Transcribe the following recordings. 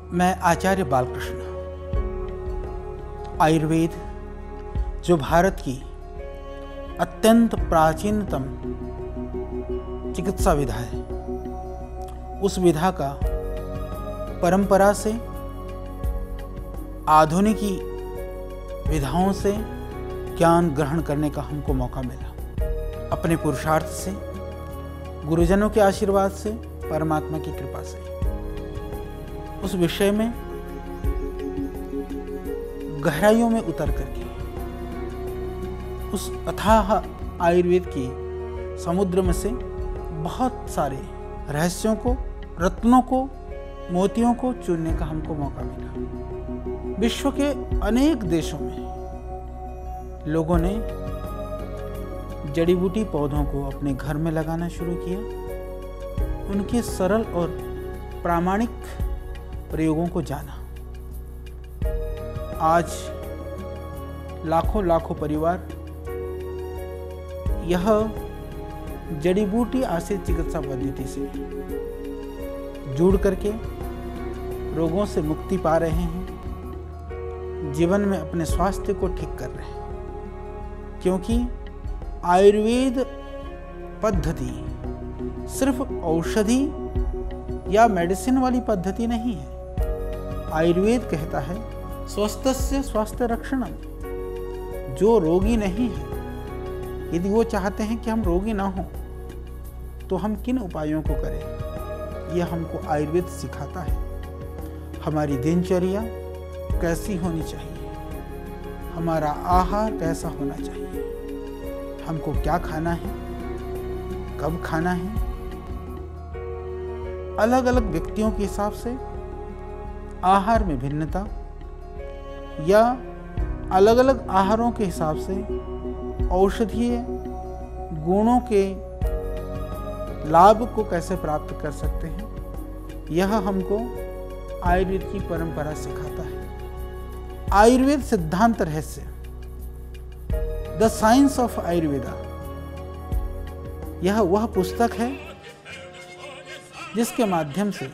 मैं आचार्य बालकृष्ण। आयुर्वेद जो भारत की अत्यंत प्राचीनतम चिकित्सा विधा है, उस विधा का परंपरा से आधुनिकी विधाओं से ज्ञान ग्रहण करने का हमको मौका मिला। अपने पुरुषार्थ से, गुरुजनों के आशीर्वाद से, परमात्मा की कृपा से उस विषय में गहराइयों में उतर करके उस अथाह आयुर्वेद की समुद्र में से बहुत सारे रहस्यों को, रत्नों को, मोतियों को चुनने का हमको मौका मिला। विश्व के अनेक देशों में लोगों ने जड़ी बूटी पौधों को अपने घर में लगाना शुरू किया। उनके सरल और प्रामाणिक प्रयोगों को जाना। आज लाखों लाखों परिवार यह जड़ी बूटी आश्रित चिकित्सा पद्धति से जुड़ करके रोगों से मुक्ति पा रहे हैं, जीवन में अपने स्वास्थ्य को ठीक कर रहे हैं। क्योंकि आयुर्वेद पद्धति सिर्फ औषधि या मेडिसिन वाली पद्धति नहीं है। आयुर्वेद कहता है स्वस्थस्य स्वास्थ्य रक्षणम। जो रोगी नहीं है, यदि वो चाहते हैं कि हम रोगी ना हो, तो हम किन उपायों को करें, यह हमको आयुर्वेद सिखाता है। हमारी दिनचर्या कैसी होनी चाहिए, हमारा आहार कैसा होना चाहिए, हमको क्या खाना है, कब खाना है। अलग अलग व्यक्तियों के हिसाब से आहार में भिन्नता या अलग अलग आहारों के हिसाब से औषधीय गुणों के लाभ को कैसे प्राप्त कर सकते हैं, यह हमको आयुर्वेद की परंपरा सिखाता है। आयुर्वेद सिद्धांत रहस्य, द साइंस ऑफ आयुर्वेदा, यह वह पुस्तक है जिसके माध्यम से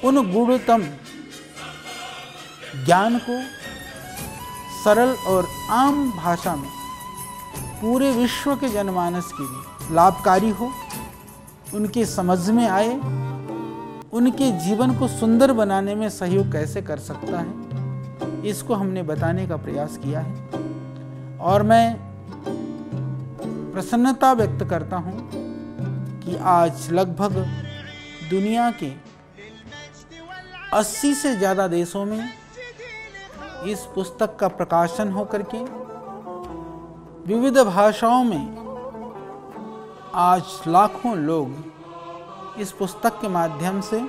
उन गूढ़तम ज्ञान को सरल और आम भाषा में पूरे विश्व के जनमानस के लिए लाभकारी हो, उनके समझ में आए, उनके जीवन को सुंदर बनाने में सहयोग कैसे कर सकता है, इसको हमने बताने का प्रयास किया है। और मैं प्रसन्नता व्यक्त करता हूँ कि आज लगभग दुनिया के 80 से ज़्यादा देशों में इस पुस्तक का प्रकाशन होकर के विविध भाषाओं में आज लाखों लोग इस पुस्तक के माध्यम से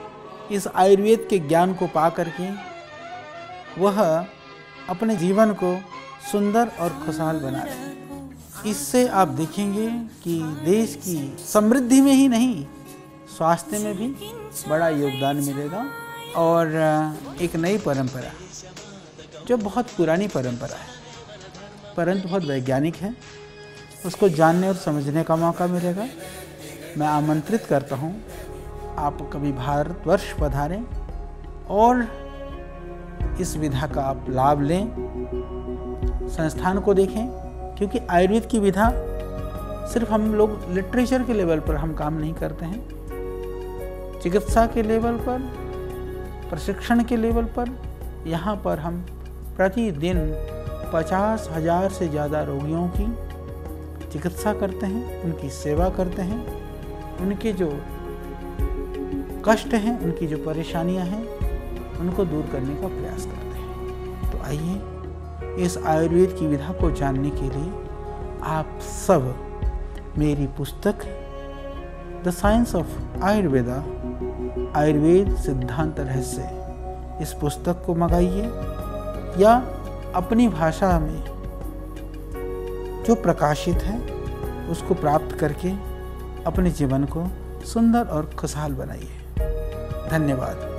इस आयुर्वेद के ज्ञान को पा करके वह अपने जीवन को सुंदर और खुशहाल बना रहे हैं। इससे आप देखेंगे कि देश की समृद्धि में ही नहीं, स्वास्थ्य में भी बड़ा योगदान मिलेगा। और एक नई परंपरा जो बहुत पुरानी परंपरा है परंतु बहुत वैज्ञानिक है, उसको जानने और समझने का मौका मिलेगा। मैं आमंत्रित करता हूँ आप कभी भारतवर्ष पधारें और इस विधा का आप लाभ लें, संस्थान को देखें। क्योंकि आयुर्वेद की विधा सिर्फ हम लोग लिटरेचर के लेवल पर हम काम नहीं करते हैं, चिकित्सा के लेवल पर, प्रशिक्षण के लेवल पर, यहाँ पर हम प्रतिदिन 50,000 से ज़्यादा रोगियों की चिकित्सा करते हैं, उनकी सेवा करते हैं, उनके जो कष्ट हैं, उनकी जो परेशानियां हैं, उनको दूर करने का प्रयास करते हैं। तो आइए इस आयुर्वेद की विधा को जानने के लिए आप सब मेरी पुस्तक the science of Ayurveda, Ayurveda सिद्धांत रहस्य, इस पुस्तक को मंगाइए या अपनी भाषा में जो प्रकाशित है उसको प्राप्त करके अपने जीवन को सुंदर और खुशहाल बनाइए। धन्यवाद।